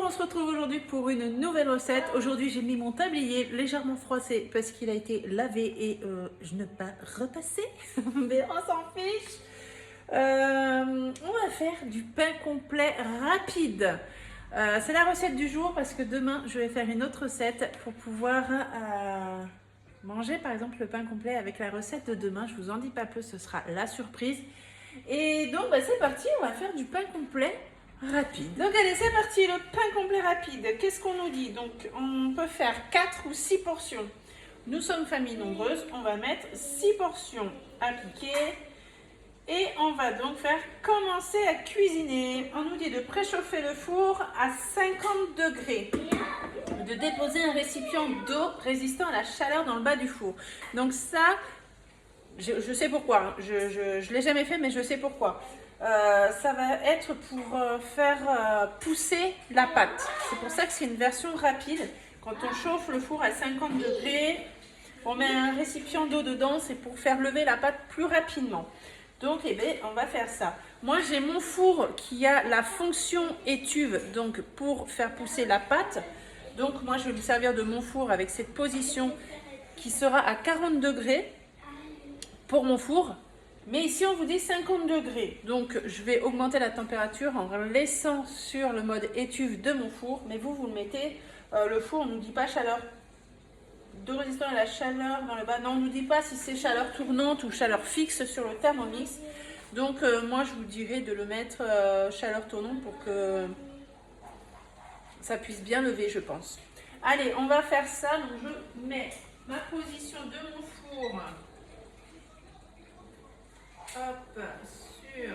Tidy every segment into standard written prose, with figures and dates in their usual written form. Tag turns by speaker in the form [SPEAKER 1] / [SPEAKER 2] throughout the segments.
[SPEAKER 1] on se retrouve aujourd'hui pour une nouvelle recette. Aujourd'hui, j'ai mis mon tablier légèrement froissé parce qu'il a été lavé et je ne pas repasser. Mais on s'en fiche. On va faire du pain complet rapide. C'est la recette du jour parce que demain, je vais faire une autre recette pour pouvoir manger par exemple le pain complet avec la recette de demain. Je vous en dis pas plus, ce sera la surprise. Et donc, c'est parti, on va faire du pain complet rapide. Donc allez, c'est parti, le pain complet rapide. Qu'est-ce qu'on nous dit? Donc on peut faire 4 ou 6 portions. Nous sommes famille nombreuse, on va mettre 6 portions à piquer. Et on va donc faire commencer à cuisiner. On nous dit de préchauffer le four à 50 degrés. De déposer un récipient d'eau résistant à la chaleur dans le bas du four. Donc ça, je sais pourquoi. Je ne l'ai jamais fait, mais je sais pourquoi. Ça va être pour faire pousser la pâte. C'est pour ça que c'est une version rapide. Quand on chauffe le four à 50 degrés, on met un récipient d'eau dedans, c'est pour faire lever la pâte plus rapidement. Donc, on va faire ça. Moi, j'ai mon four qui a la fonction étuve, donc pour faire pousser la pâte. Donc, moi, je vais me servir de mon four avec cette position qui sera à 40 degrés pour mon four. Mais ici, on vous dit 50 degrés. Donc, je vais augmenter la température en laissant sur le mode étuve de mon four. Mais vous le mettez, le four, on ne nous dit pas chaleur de résistant à la chaleur dans le bas. Non, on ne nous dit pas si c'est chaleur tournante ou chaleur fixe sur le Thermomix. Donc, moi, je vous dirais de le mettre chaleur tournante pour que ça puisse bien lever, je pense. Allez, on va faire ça. Donc, je mets ma position de mon four. Hop, sur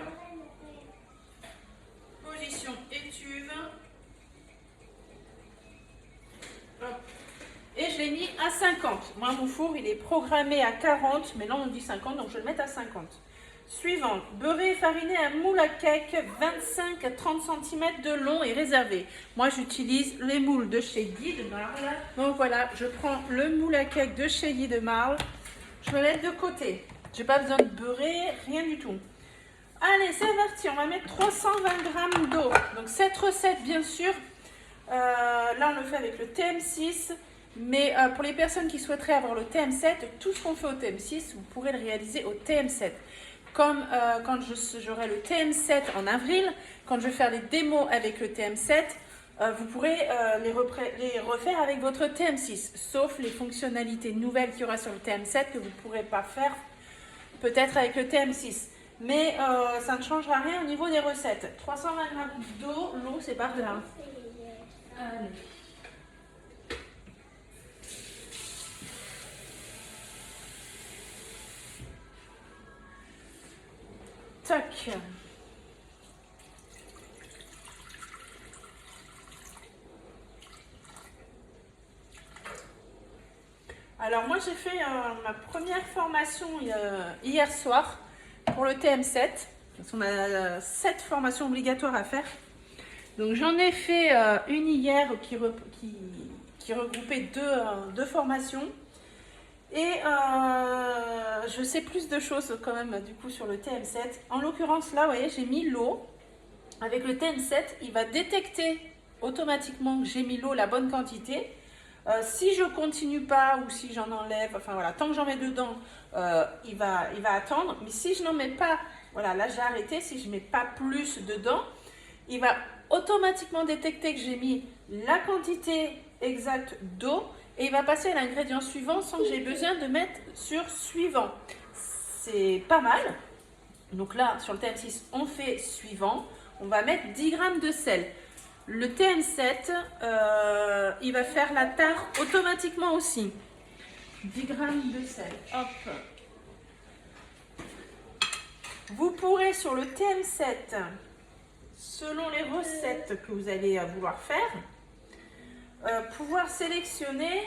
[SPEAKER 1] position étuve. Hop. Et je l'ai mis à 50. Moi, mon four, il est programmé à 40, mais là, on dit 50, donc je vais le mettre à 50. Suivant, beurrer et fariner un moule à cake 25 à 30 cm de long et réservé. Moi, j'utilise les moules de chez Guy de Marle. Donc voilà, je prends le moule à cake de chez Guy de Marle. Je me mets de côté. Je n'ai pas besoin de beurrer, rien du tout. Allez, c'est parti. On va mettre 320 g d'eau. Donc cette recette, bien sûr, là, on le fait avec le TM6. Mais pour les personnes qui souhaiteraient avoir le TM7, tout ce qu'on fait au TM6, vous pourrez le réaliser au TM7. Comme quand j'aurai le TM7 en avril, quand je vais faire les démos avec le TM7, vous pourrez les refaire avec votre TM6, sauf les fonctionnalités nouvelles qu'il y aura sur le TM7 que vous ne pourrez pas faire peut-être avec le TM6. Mais ça ne changera rien au niveau des recettes. 320 g d'eau, l'eau c'est par là. Allez. Tac. Alors moi j'ai fait ma première formation hier soir pour le TM7. Parce qu'on a 7 formations obligatoires à faire. Donc j'en ai fait une hier qui regroupait deux formations. Et je sais plus de choses quand même du coup sur le TM7. En l'occurrence là, vous voyez, j'ai mis l'eau. Avec le TM7, il va détecter automatiquement que j'ai mis l'eau la bonne quantité. Si je continue pas ou si j'en enlève, enfin voilà, tant que j'en mets dedans, il va attendre. Mais si je n'en mets pas, voilà, là j'ai arrêté, si je mets pas plus dedans, il va automatiquement détecter que j'ai mis la quantité exacte d'eau. Et il va passer à l'ingrédient suivant sans que j'ai besoin de mettre sur suivant. C'est pas mal. Donc là, sur le TM6, on fait suivant. On va mettre 10 g de sel. Le TM7, il va faire la tare automatiquement aussi. 10 g de sel. Hop. Vous pourrez sur le TM7, selon les recettes que vous allez vouloir faire, pouvoir sélectionner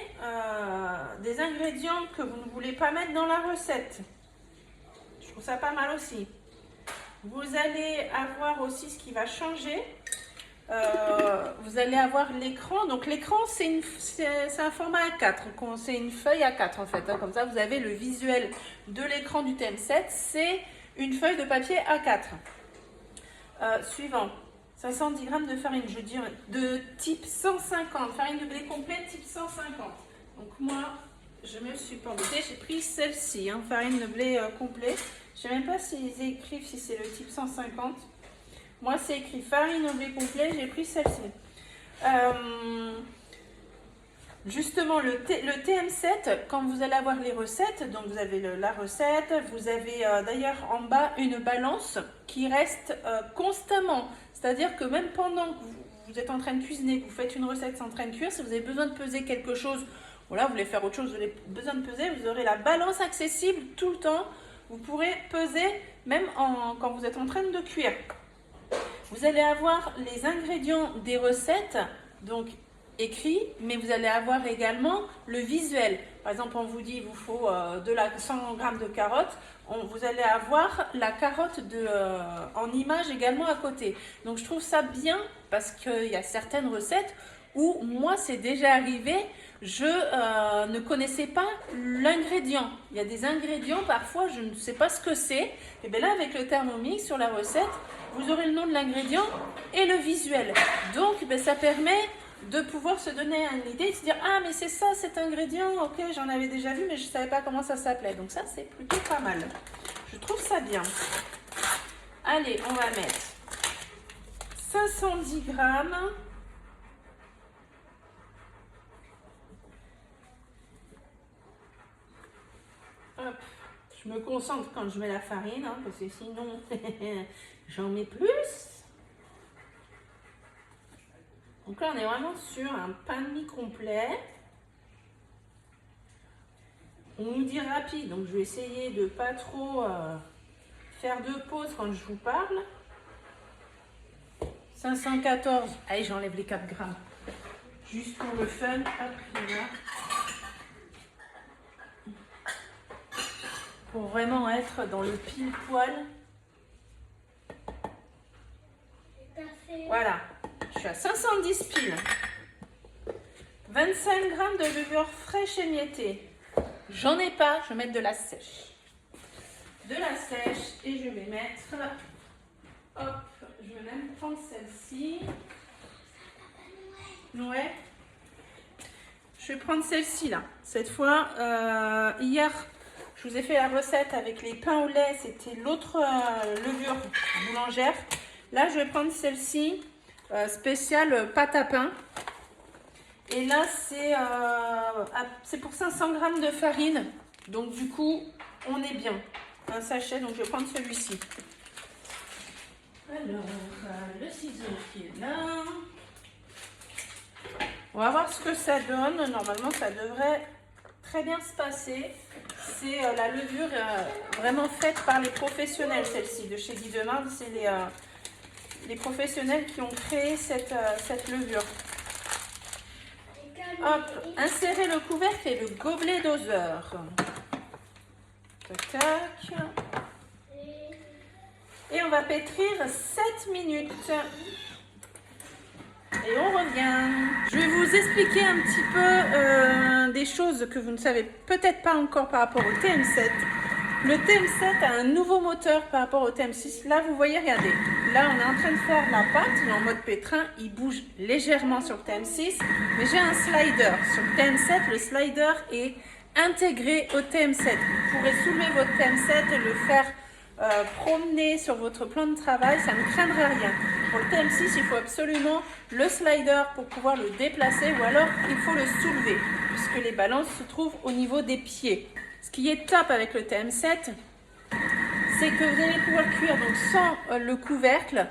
[SPEAKER 1] des ingrédients que vous ne voulez pas mettre dans la recette. Je trouve ça pas mal aussi. Vous allez avoir aussi ce qui va changer. Vous allez avoir l'écran. Donc l'écran, c'est un format A4. C'est une feuille A4 en fait. Comme ça, vous avez le visuel de l'écran du TM7. C'est une feuille de papier A4. Suivant. 510 g de farine, je dis de type 150, farine de blé complet type 150. Donc moi, je me suis pas embêtée, j'ai pris celle-ci, hein, farine de blé complet. Je sais même pas s'ils écrivent si c'est le type 150. Moi, c'est écrit farine de blé complet, j'ai pris celle-ci. Justement, le TM7, quand vous allez avoir les recettes, donc vous avez la recette, vous avez d'ailleurs en bas une balance qui reste constamment. C'est-à-dire que même pendant que vous êtes en train de cuisiner, que vous faites une recette en train de cuire, si vous avez besoin de peser quelque chose, voilà, vous voulez faire autre chose, vous avez besoin de peser, vous aurez la balance accessible tout le temps. Vous pourrez peser même quand vous êtes en train de cuire. Vous allez avoir les ingrédients des recettes, donc écrit, mais vous allez avoir également le visuel. Par exemple, on vous dit il vous faut 100 g de carottes, vous allez avoir la carotte en image également à côté. Donc je trouve ça bien parce qu'il y a certaines recettes où moi c'est déjà arrivé, je ne connaissais pas l'ingrédient. Il y a des ingrédients, parfois je ne sais pas ce que c'est. Et bien là avec le Thermomix sur la recette, vous aurez le nom de l'ingrédient et le visuel. Donc ben, ça permet de pouvoir se donner une idée, de se dire ah mais c'est ça cet ingrédient, ok j'en avais déjà vu mais je ne savais pas comment ça s'appelait. Donc ça c'est plutôt pas mal, je trouve ça bien. Allez, on va mettre 510 g. Hop. Je me concentre quand je mets la farine, hein, parce que sinon j'en mets plus. Donc là, on est vraiment sur un pain de mie complet. On nous dit rapide, donc je vais essayer de ne pas trop faire de pause quand je vous parle. 514, allez, j'enlève les 4 grammes. Juste pour le fun, hop, là. Pour vraiment être dans le pile poil. Voilà. Je suis à 510 piles. 25 g de levure fraîche émiettée. J'en ai pas, je vais mettre de la sèche. De la sèche et je vais mettre, hop, je vais même prendre celle-ci. Ouais. Je vais prendre celle-ci là. Cette fois, hier, je vous ai fait la recette avec les pains au lait, c'était l'autre levure boulangère. Là, je vais prendre celle-ci. Spécial pâte à pain. Et là, c'est pour 500 g de farine. Donc, du coup, on est bien. Un sachet, donc je vais prendre celui-ci. Alors, le ciseau qui est là. On va voir ce que ça donne. Normalement, ça devrait très bien se passer. C'est la levure vraiment faite par les professionnels, celle-ci, de chez Guy Demande. C'est les professionnels qui ont créé cette levure. Hop, insérez le couvercle et le gobelet doseur. Tac, tac. Et on va pétrir 7 minutes. Et on revient. Je vais vous expliquer un petit peu des choses que vous ne savez peut-être pas encore par rapport au TM7. Le TM7 a un nouveau moteur par rapport au TM6. Là, vous voyez, regardez. Là, on est en train de faire la pâte. Il est en mode pétrin. Il bouge légèrement sur le TM6. Mais j'ai un slider. Sur le TM7, le slider est intégré au TM7. Vous pourrez soulever votre TM7 et le faire promener sur votre plan de travail. Ça ne craindra rien. Pour le TM6, il faut absolument le slider pour pouvoir le déplacer. Ou alors, il faut le soulever. Puisque les balances se trouvent au niveau des pieds. Ce qui est top avec le TM7, c'est que vous allez pouvoir cuire donc sans le couvercle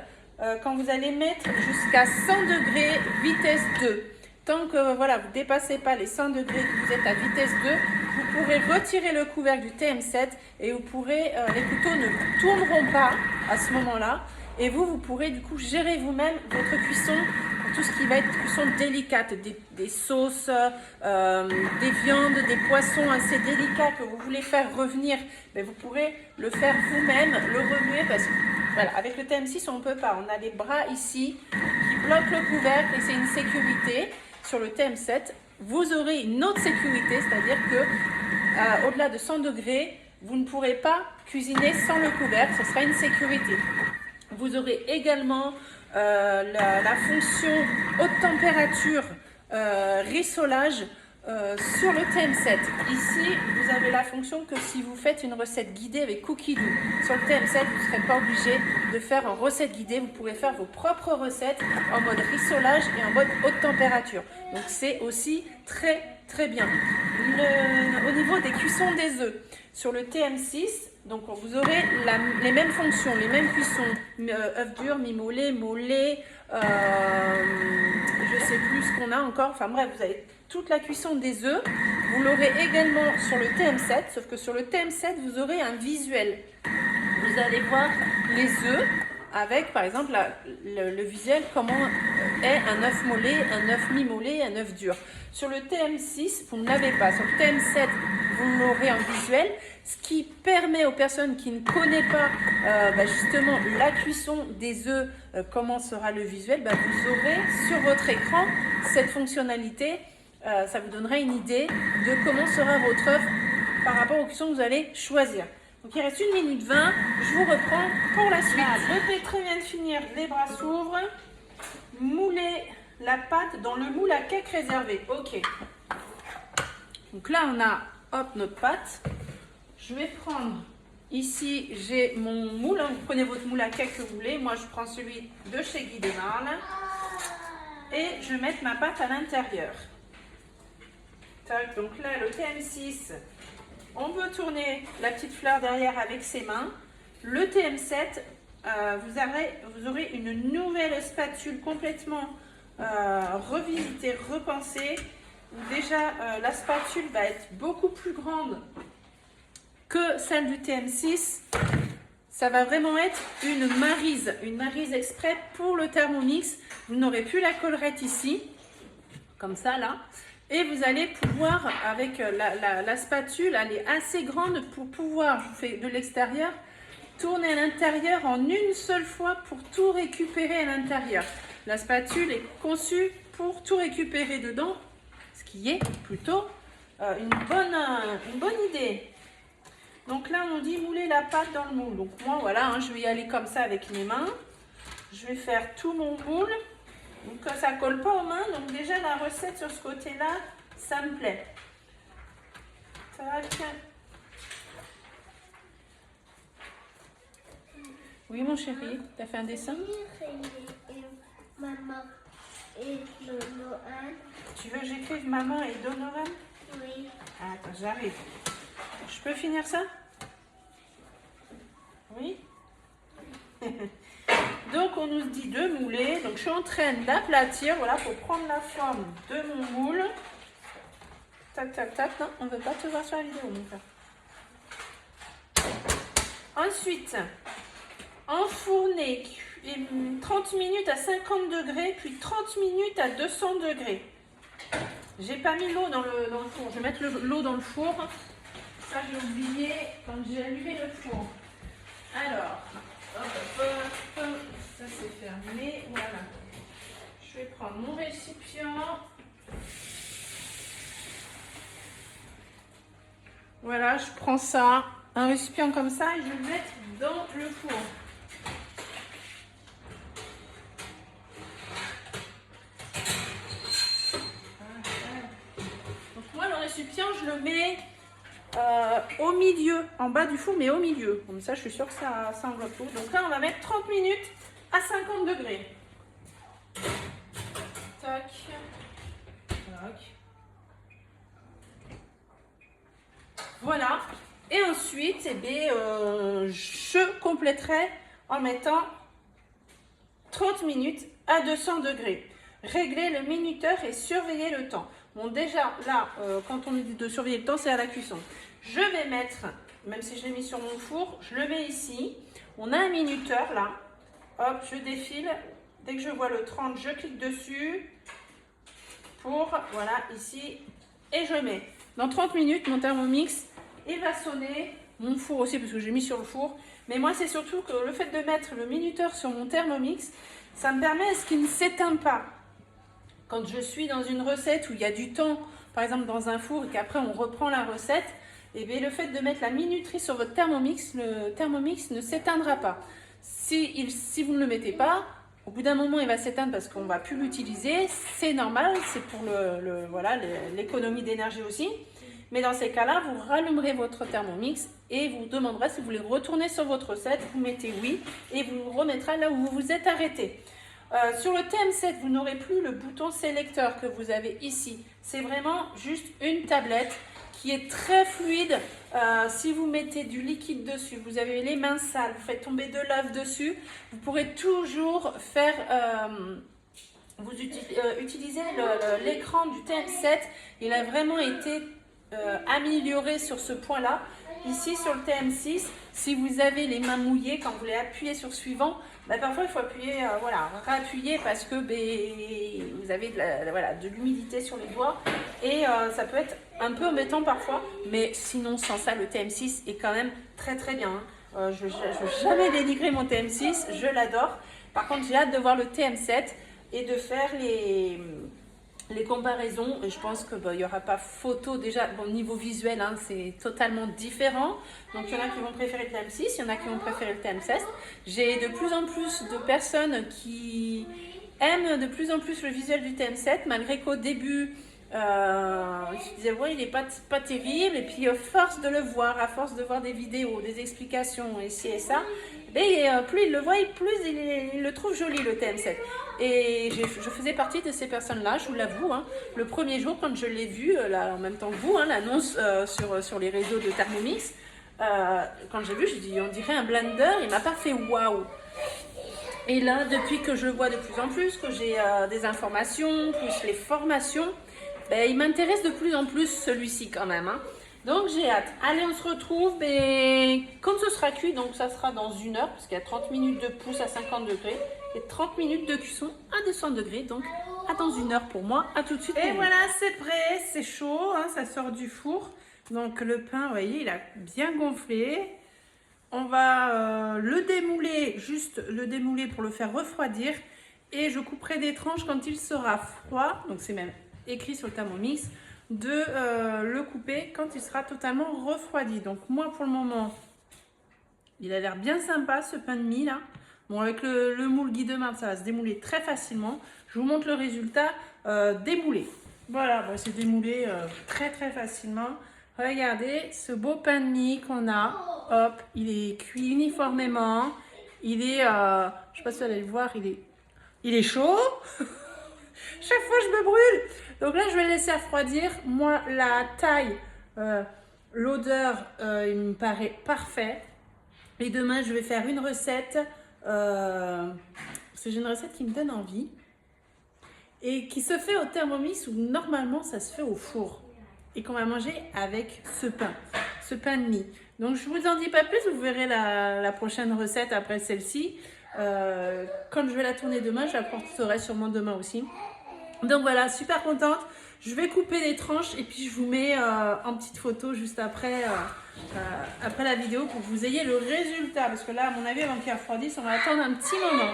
[SPEAKER 1] quand vous allez mettre jusqu'à 100 degrés vitesse 2. Tant que voilà, vous ne dépassez pas les 100 degrés, que vous êtes à vitesse 2, vous pourrez retirer le couvercle du TM7 et vous pourrez, les couteaux ne tourneront pas à ce moment-là. Et vous pourrez du coup gérer vous-même votre cuisson pour tout ce qui va être cuisson délicate, des sauces, des viandes, des poissons assez délicats que vous voulez faire revenir. Mais vous pourrez le faire vous-même, le remuer parce que voilà, avec le TM6 on ne peut pas. On a les bras ici qui bloquent le couvercle et c'est une sécurité. Sur le TM7, vous aurez une autre sécurité, c'est-à-dire que au-delà de 100 degrés, vous ne pourrez pas cuisiner sans le couvercle, ce sera une sécurité. Vous aurez également la fonction haute température rissolage sur le TM7. Ici, vous avez la fonction que si vous faites une recette guidée avec Cookie Dough. Sur le TM7, vous ne serez pas obligé de faire une recette guidée. Vous pourrez faire vos propres recettes en mode rissolage et en mode haute température. Donc, c'est aussi très, très bien. Au niveau des cuissons des œufs, sur le TM6, donc vous aurez les mêmes fonctions, les mêmes cuissons, œufs durs, mi-mollets, mollets, je sais plus ce qu'on a encore, enfin bref, vous avez toute la cuisson des œufs. Vous l'aurez également sur le TM7, sauf que sur le TM7, vous aurez un visuel. Vous allez voir les œufs avec, par exemple, le visuel, comment est un œuf mollet, un œuf mi-mollet, un œuf dur. Sur le TM6, vous ne l'avez pas. Sur le TM7, vous l'aurez en visuel, ce qui permet aux personnes qui ne connaissent pas justement la cuisson des œufs, comment sera le visuel, vous aurez sur votre écran cette fonctionnalité. Ça vous donnera une idée de comment sera votre œuf par rapport aux cuissons que vous allez choisir. Donc il reste 1 minute 20, je vous reprends pour la suite. Le pétri vient de finir, les bras s'ouvrent. Mouler la pâte dans le moule à cake réservé. Ok. Donc là on a notre pâte. Je vais prendre, ici j'ai mon moule, vous prenez votre moule à cake que vous voulez. Moi je prends celui de chez Guy Desmarles. Et je vais mettre ma pâte à l'intérieur. Donc là le TM6. On peut tourner la petite fleur derrière avec ses mains. Le TM7, vous aurez une nouvelle spatule complètement revisitée, repensée. Déjà, la spatule va être beaucoup plus grande que celle du TM6. Ça va vraiment être une maryse exprès pour le Thermomix. Vous n'aurez plus la collerette ici, comme ça là. Et vous allez pouvoir, avec la spatule, elle est assez grande pour pouvoir, je vous fais de l'extérieur, tourner à l'intérieur en une seule fois pour tout récupérer à l'intérieur. La spatule est conçue pour tout récupérer dedans, ce qui est plutôt une bonne idée. Donc là, on dit mouler la pâte dans le moule. Donc moi, voilà, je vais y aller comme ça avec mes mains. Je vais faire tout mon moule. Donc ça ne colle pas aux mains, donc déjà la recette sur ce côté-là, ça me plaît. Tac. Oui mon chéri, t'as fait un dessin?
[SPEAKER 2] Maman et Donovan.
[SPEAKER 1] Tu veux que j'écrive maman et Donovan?
[SPEAKER 2] Oui.
[SPEAKER 1] Attends, j'arrive. Je peux finir ça? Oui. Donc on nous dit de mouler, donc je suis en train d'aplatir, voilà, pour prendre la forme de mon moule. Tac, tac, tac, non, on ne veut pas te voir sur la vidéo, mon frère. Ensuite, enfourner 30 minutes à 50 degrés, puis 30 minutes à 200 degrés. J'ai pas mis l'eau dans le four, je vais mettre l'eau dans le four. Ça j'ai oublié quand j'ai allumé le four. Alors, ça c'est fermé, voilà. Je vais prendre mon récipient. Voilà, je prends ça, un récipient comme ça et je vais le mettre dans le four. Donc moi le récipient, je le mets au milieu, en bas du four, mais au milieu. Comme ça, je suis sûre que ça enveloppe tout. Donc là, on va mettre 30 minutes à 50 degrés. Tac. Tac. Voilà. Et ensuite, je compléterai en mettant 30 minutes à 200 degrés. Réglez le minuteur et surveillez le temps. Bon, déjà, là, quand on dit de surveiller le temps, c'est à la cuisson. Je vais mettre, même si je l'ai mis sur mon four, je le mets ici. On a un minuteur, là. Hop, je défile. Dès que je vois le 30, je clique dessus. Voilà, ici. Et je mets. Dans 30 minutes, mon Thermomix, il va sonner. Mon four aussi, parce que j'ai mis sur le four. Mais moi, c'est surtout que le fait de mettre le minuteur sur mon Thermomix, ça me permet à ce qu'il ne s'éteint pas. Quand je suis dans une recette où il y a du temps, par exemple dans un four, et qu'après on reprend la recette, et bien le fait de mettre la minuterie sur votre Thermomix, le Thermomix ne s'éteindra pas. Si vous ne le mettez pas, au bout d'un moment, il va s'éteindre parce qu'on ne va plus l'utiliser. C'est normal, c'est pour voilà, l'économie d'énergie aussi. Mais dans ces cas-là, vous rallumerez votre Thermomix et vous demanderez si vous voulez retourner sur votre recette. Vous mettez oui et vous remettrez là où vous vous êtes arrêté. Sur le TM7, vous n'aurez plus le bouton sélecteur que vous avez ici. C'est vraiment juste une tablette qui est très fluide. Si vous mettez du liquide dessus, vous avez les mains sales, vous faites tomber de l'œuf dessus, vous pourrez toujours faire... utiliser l'écran du TM7. Il a vraiment été amélioré sur ce point-là. Ici sur le TM6, si vous avez les mains mouillées, quand vous voulez appuyer sur suivant, bah, parfois il faut appuyer, voilà, réappuyer parce que vous avez de l'humidité sur les doigts et ça peut être un peu embêtant parfois, mais sinon sans ça le TM6 est quand même très très bien. Je ne veux jamais dénigrer mon TM6, je l'adore. Par contre j'ai hâte de voir le TM7 et de faire les comparaisons. Et je pense qu'il n'y aura pas photo déjà. Bon, niveau visuel, hein, c'est totalement différent. Donc, il y en a qui vont préférer le TM6, il y en a qui vont préférer le TM7. J'ai de plus en plus de personnes qui aiment de plus en plus le visuel du TM7, malgré qu'au début, je disais, ouais, il n'est pas terrible. Et puis, à force de le voir, à force de voir des vidéos, des explications, ici et ça, plus il le voit, plus il le trouve joli, le TM7. Et je faisais partie de ces personnes-là, je vous l'avoue. Hein. Le premier jour, quand je l'ai vu, là, en même temps que vous, hein, l'annonce sur les réseaux de Thermomix, quand j'ai vu, je dis, on dirait un blender, il m'a pas fait waouh. Et là, depuis que je le vois de plus en plus, que j'ai des informations, plus les formations, il m'intéresse de plus en plus celui-ci quand même. Hein. Donc j'ai hâte. Allez, on se retrouve quand ce sera cuit, donc ça sera dans 1 heure, parce qu'il y a 30 minutes de pousse à 50 degrés et 30 minutes de cuisson à 200 degrés. Donc à dans 1 heure pour moi, à tout de suite. Et voilà, c'est prêt, c'est chaud, hein, ça sort du four. Donc le pain, vous voyez, il a bien gonflé. On va le démouler, juste le démouler pour le faire refroidir. Et je couperai des tranches quand il sera froid, donc c'est même écrit sur le Thermomix, de le couper quand il sera totalement refroidi. Donc moi pour le moment, il a l'air bien sympa ce pain de mie là. Bon, avec le moule Guy de Marne, ça va se démouler très facilement. Je vous montre le résultat démoulé. Voilà, c'est démoulé très très facilement. Regardez ce beau pain de mie qu'on a. Hop, il est cuit uniformément. Il est, je sais pas si vous allez le voir, il est chaud. Chaque fois je me brûle. Donc là je vais le laisser refroidir. Moi la taille, l'odeur, il me paraît parfait. Et demain je vais faire une recette. Parce que j'ai une recette qui me donne envie. Et qui se fait au Thermomix où normalement ça se fait au four. Et qu'on va manger avec ce pain de mie. Donc je vous en dis pas plus, vous verrez la prochaine recette après celle-ci. Quand je vais la tourner demain, je la porterai sûrement demain aussi. Donc voilà, super contente. Je vais couper les tranches et puis je vous mets en petite photo juste après la vidéo pour que vous ayez le résultat. Parce que là, à mon avis, avant qu'il refroidisse, on va attendre un petit moment.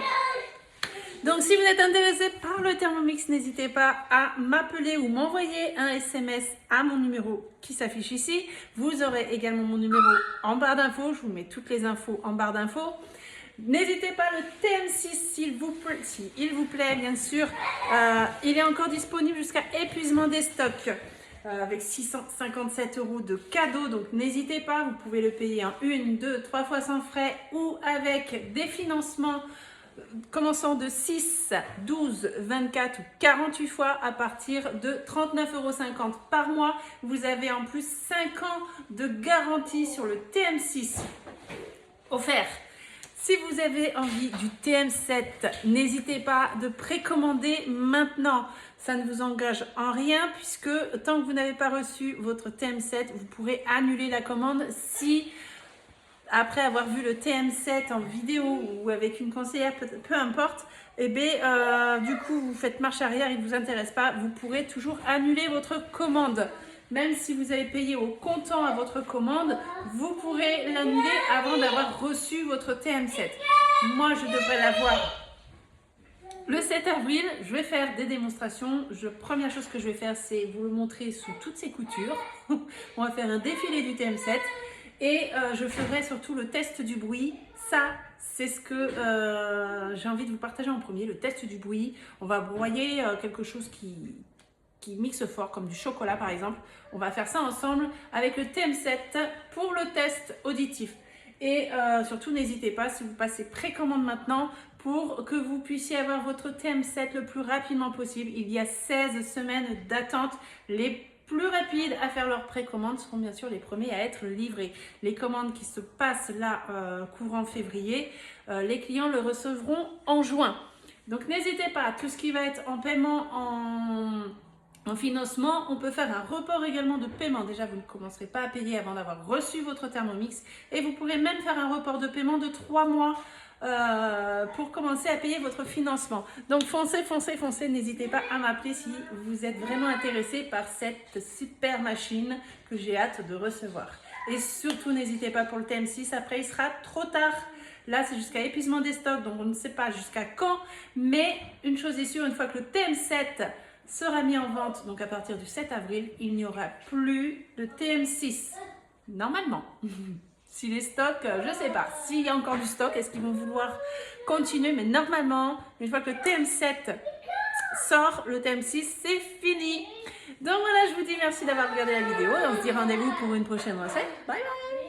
[SPEAKER 1] Donc si vous êtes intéressé par le Thermomix, n'hésitez pas à m'appeler ou m'envoyer un SMS à mon numéro qui s'affiche ici. Vous aurez également mon numéro en barre d'infos. Je vous mets toutes les infos en barre d'infos. N'hésitez pas, le TM6, s'il vous plaît, bien sûr. Il est encore disponible jusqu'à épuisement des stocks. Avec 657 € de cadeau. Donc n'hésitez pas, vous pouvez le payer en 1, 2, 3 fois sans frais ou avec des financements commençant de 6, 12, 24 ou 48 fois à partir de 39,50 € par mois. Vous avez en plus 5 ans de garantie sur le TM6 offert. Si vous avez envie du TM7, n'hésitez pas de précommander maintenant. Ça ne vous engage en rien puisque tant que vous n'avez pas reçu votre TM7, vous pourrez annuler la commande si... Après avoir vu le TM7 en vidéo ou avec une conseillère, peu importe, du coup, vous faites marche arrière, il ne vous intéresse pas, vous pourrez toujours annuler votre commande. Même si vous avez payé au comptant à votre commande, vous pourrez l'annuler avant d'avoir reçu votre TM7. Moi, je devrais l'avoir le 7 avril. Je vais faire des démonstrations. Première chose que je vais faire, c'est vous le montrer sous toutes ses coutures. On va faire un défilé du TM7. Et je ferai surtout le test du bruit. Ça, c'est ce que j'ai envie de vous partager en premier, le test du bruit. On va broyer quelque chose qui mixe fort, comme du chocolat par exemple. On va faire ça ensemble avec le TM7 pour le test auditif. Et surtout, n'hésitez pas, si vous passez précommande maintenant, pour que vous puissiez avoir votre TM7 le plus rapidement possible. Il y a 16 semaines d'attente. Les plus rapides à faire leur précommande seront bien sûr les premiers à être livrés. Les commandes qui se passent là courant février, les clients le recevront en juin. Donc n'hésitez pas, tout ce qui va être en paiement, en financement, on peut faire un report également de paiement. Déjà, vous ne commencerez pas à payer avant d'avoir reçu votre Thermomix. Et vous pourrez même faire un report de paiement de 3 mois pour commencer à payer votre financement. Donc foncez, foncez, foncez. N'hésitez pas à m'appeler si vous êtes vraiment intéressé par cette super machine que j'ai hâte de recevoir. Et surtout, n'hésitez pas pour le TM6. Après, il sera trop tard. Là, c'est jusqu'à épuisement des stocks. Donc, on ne sait pas jusqu'à quand. Mais une chose est sûre, une fois que le TM7 sera mis en vente, donc à partir du 7 avril, il n'y aura plus de TM6. Normalement. Si les stocks, je ne sais pas. S'il y a encore du stock, est-ce qu'ils vont vouloir continuer? Mais normalement, une fois que le TM7 sort, le TM6, c'est fini. Donc voilà, je vous dis merci d'avoir regardé la vidéo. Et on se dit rendez-vous pour une prochaine recette. Bye bye!